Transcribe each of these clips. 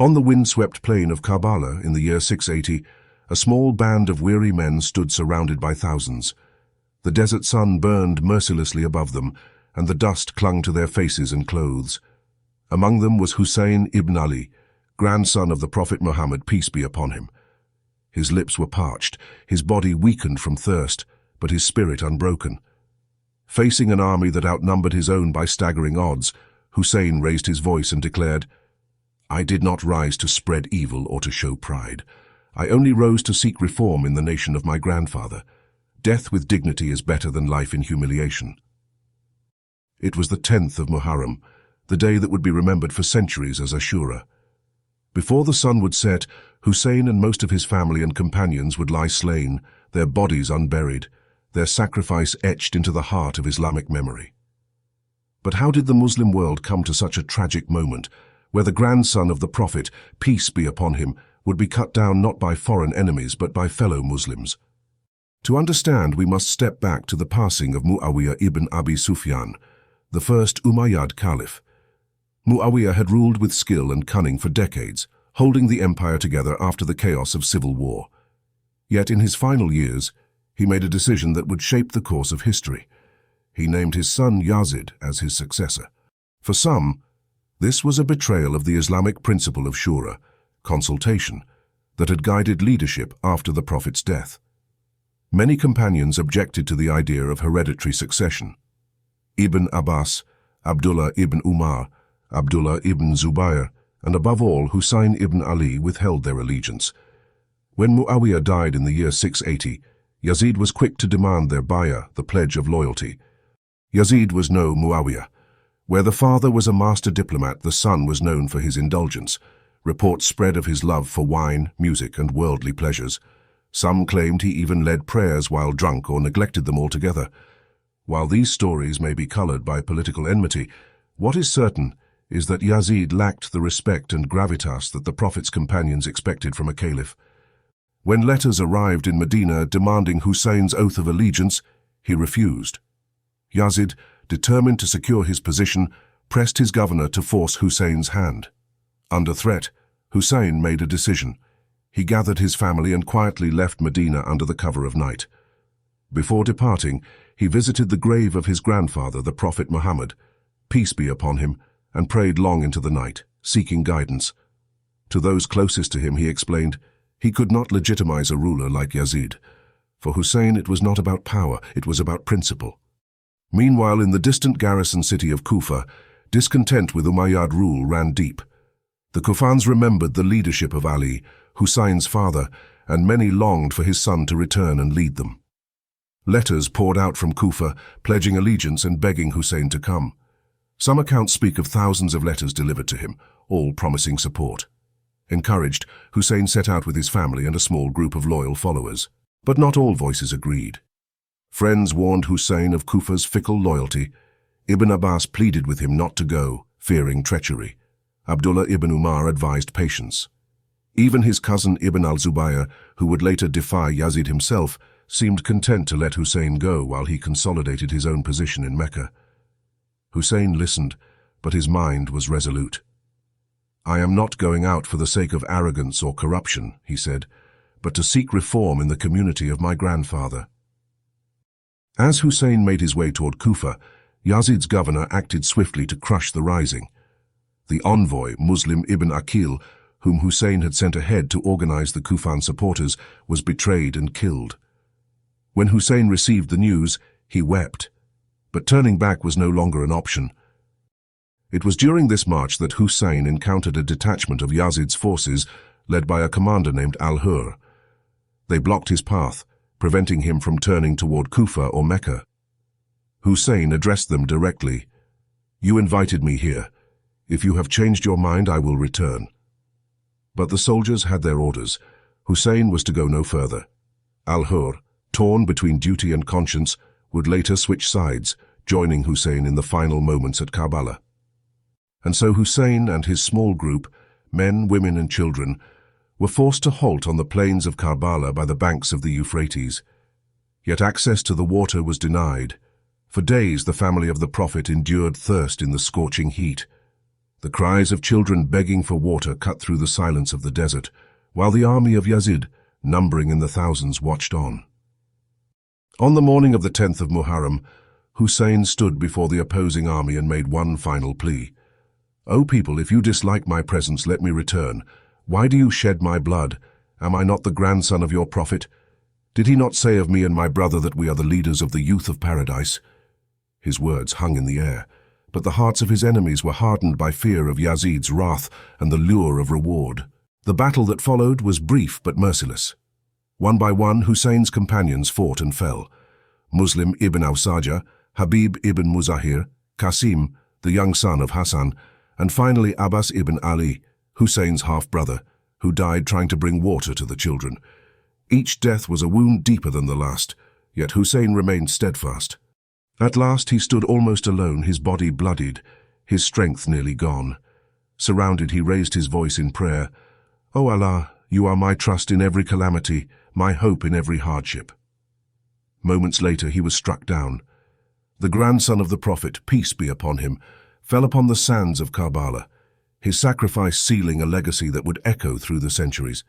On the windswept plain of Karbala in the year 680, a small band of weary men stood surrounded by thousands. The desert sun burned mercilessly above them, and the dust clung to their faces and clothes. Among them was Husayn ibn Ali, grandson of the Prophet Muhammad, peace be upon him. His lips were parched, his body weakened from thirst, but his spirit unbroken. Facing an army that outnumbered his own by staggering odds, Husayn raised his voice and declared, "I did not rise to spread evil or to show pride. I only rose to seek reform in the nation of my grandfather. Death with dignity is better than life in humiliation." It was the 10th of Muharram, the day that would be remembered for centuries as Ashura. Before the sun would set, Husayn and most of his family and companions would lie slain, their bodies unburied, their sacrifice etched into the heart of Islamic memory. But how did the Muslim world come to such a tragic moment, where the grandson of the Prophet, peace be upon him, would be cut down not by foreign enemies but by fellow Muslims? To understand, we must step back to the passing of Muʿawiya ibn Abi Sufyan, the first Umayyad caliph. Muʿawiya had ruled with skill and cunning for decades, holding the empire together after the chaos of civil war. Yet in his final years, he made a decision that would shape the course of history. He named his son Yazid as his successor. For some, this was a betrayal of the Islamic principle of shura, consultation, that had guided leadership after the Prophet's death. Many companions objected to the idea of hereditary succession. Ibn Abbas, Abdullah ibn Umar, Abdullah ibn Zubayr, and above all Husayn ibn Ali withheld their allegiance. When Muʿawiya died in the year 680, Yazid was quick to demand their bay'ah, the pledge of loyalty. Yazid was no Muʿawiya. Where the father was a master diplomat, the son was known for his indulgence. Reports spread of his love for wine, music, and worldly pleasures. Some claimed he even led prayers while drunk or neglected them altogether. While these stories may be colored by political enmity, what is certain is that Yazid lacked the respect and gravitas that the Prophet's companions expected from a caliph. When letters arrived in Medina demanding Husayn's oath of allegiance, he refused. Yazid, determined to secure his position, pressed his governor to force Husayn's hand. Under threat, Husayn made a decision. He gathered his family and quietly left Medina under the cover of night. Before departing, he visited the grave of his grandfather, the Prophet Muhammad, peace be upon him, and prayed long into the night, seeking guidance. To those closest to him he explained, he could not legitimize a ruler like Yazid. For Husayn it was not about power, it was about principle. Meanwhile, in the distant garrison city of Kufa, discontent with Umayyad rule ran deep. The Kufans remembered the leadership of Ali, Husayn's father, and many longed for his son to return and lead them. Letters poured out from Kufa, pledging allegiance and begging Husayn to come. Some accounts speak of thousands of letters delivered to him, all promising support. Encouraged, Husayn set out with his family and a small group of loyal followers. But not all voices agreed. Friends warned Husayn of Kufa's fickle loyalty. Ibn Abbas pleaded with him not to go, fearing treachery. Abdullah ibn Umar advised patience. Even his cousin Ibn al-Zubayr, who would later defy Yazid himself, seemed content to let Husayn go while he consolidated his own position in Mecca. Husayn listened, but his mind was resolute. "I am not going out for the sake of arrogance or corruption," he said, "but to seek reform in the community of my grandfather." As Husayn made his way toward Kufa, Yazid's governor acted swiftly to crush the rising. The envoy, Muslim ibn Aqil, whom Husayn had sent ahead to organize the Kufan supporters, was betrayed and killed. When Husayn received the news, he wept. But turning back was no longer an option. It was during this march that Husayn encountered a detachment of Yazid's forces led by a commander named Al-Hur. They blocked his path, preventing him from turning toward Kufa or Mecca. Husayn addressed them directly. "You invited me here. If you have changed your mind, I will return." But the soldiers had their orders. Husayn was to go no further. Al-Hur, torn between duty and conscience, would later switch sides, joining Husayn in the final moments at Karbala. And so Husayn and his small group, men, women and children, were forced to halt on the plains of Karbala by the banks of the Euphrates. Yet access to the water was denied. For days the family of the Prophet endured thirst in the scorching heat. The cries of children begging for water cut through the silence of the desert, while the army of Yazid, numbering in the thousands, watched on. On the morning of the 10th of Muharram, Husayn stood before the opposing army and made one final plea. "O people, if you dislike my presence, let me return. Why do you shed my blood? Am I not the grandson of your prophet? Did he not say of me and my brother that we are the leaders of the youth of paradise?" His words hung in the air, but the hearts of his enemies were hardened by fear of Yazid's wrath and the lure of reward. The battle that followed was brief but merciless. One by one, Husayn's companions fought and fell. Muslim ibn Awsaja, Habib ibn Muzahir, Qasim, the young son of Hassan, and finally Abbas ibn Ali, Husayn's half-brother, who died trying to bring water to the children. Each death was a wound deeper than the last, yet Husayn remained steadfast. At last he stood almost alone, his body bloodied, his strength nearly gone. Surrounded, he raised his voice in prayer. "O Allah, you are my trust in every calamity, my hope in every hardship." Moments later he was struck down. The grandson of the Prophet, peace be upon him, fell upon the sands of Karbala, his sacrifice sealing a legacy that would echo through the centuries.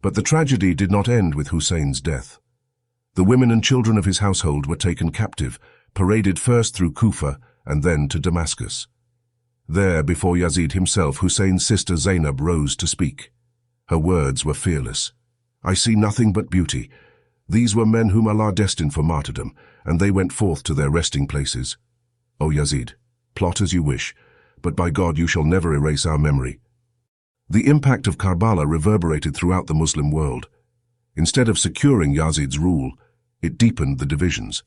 But the tragedy did not end with Husayn's death. The women and children of his household were taken captive, paraded first through Kufa and then to Damascus. There, before Yazid himself, Husayn's sister Zaynab rose to speak. Her words were fearless. "I see nothing but beauty. These were men whom Allah destined for martyrdom, and they went forth to their resting places. O Yazid, plot as you wish, but by God you shall never erase our memory." The impact of Karbala reverberated throughout the Muslim world. Instead of securing Yazid's rule, it deepened the divisions.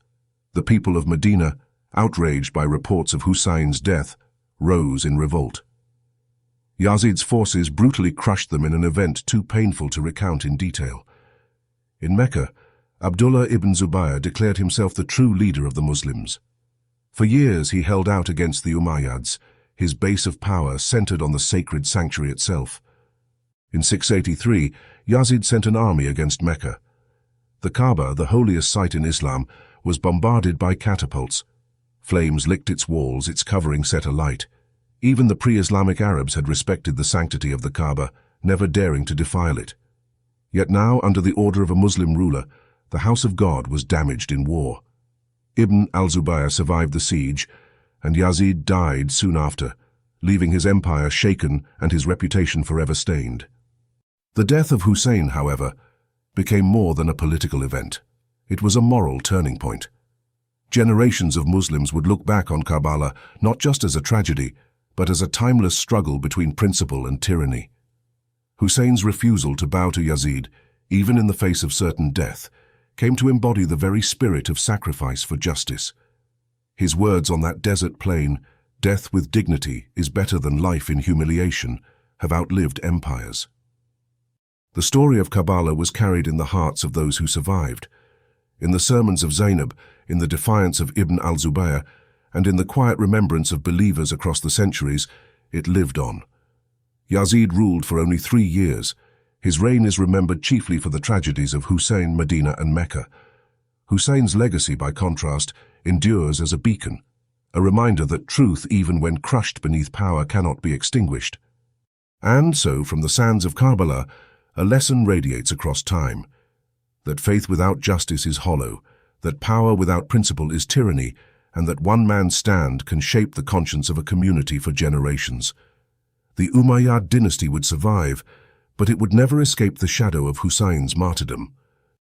The people of Medina, outraged by reports of Husayn's death, rose in revolt. Yazid's forces brutally crushed them in an event too painful to recount in detail. In Mecca, Abdullah ibn Zubayr declared himself the true leader of the Muslims. For years he held out against the Umayyads, his base of power centered on the sacred sanctuary itself. In 683, Yazid sent an army against Mecca. The Kaaba, the holiest site in Islam, was bombarded by catapults. Flames licked its walls, its covering set alight. Even the pre-Islamic Arabs had respected the sanctity of the Kaaba, never daring to defile it. Yet now, under the order of a Muslim ruler, the house of God was damaged in war. Ibn al-Zubayr survived the siege, and Yazid died soon after, leaving his empire shaken and his reputation forever stained. The death of Husayn, however, became more than a political event. It was a moral turning point. Generations of Muslims would look back on Karbala not just as a tragedy, but as a timeless struggle between principle and tyranny. Husayn's refusal to bow to Yazid, even in the face of certain death, came to embody the very spirit of sacrifice for justice. His words on that desert plain, "Death with dignity is better than life in humiliation," have outlived empires. The story of Karbala was carried in the hearts of those who survived. In the sermons of Zaynab, in the defiance of Ibn al-Zubayr, and in the quiet remembrance of believers across the centuries, it lived on. Yazid ruled for only 3 years. His reign is remembered chiefly for the tragedies of Husayn, Medina, and Mecca. Husayn's legacy, by contrast, endures as a beacon, a reminder that truth, even when crushed beneath power, cannot be extinguished. And so, from the sands of Karbala, a lesson radiates across time, that faith without justice is hollow, that power without principle is tyranny, and that one man's stand can shape the conscience of a community for generations. The Umayyad dynasty would survive, but it would never escape the shadow of Husayn's martyrdom.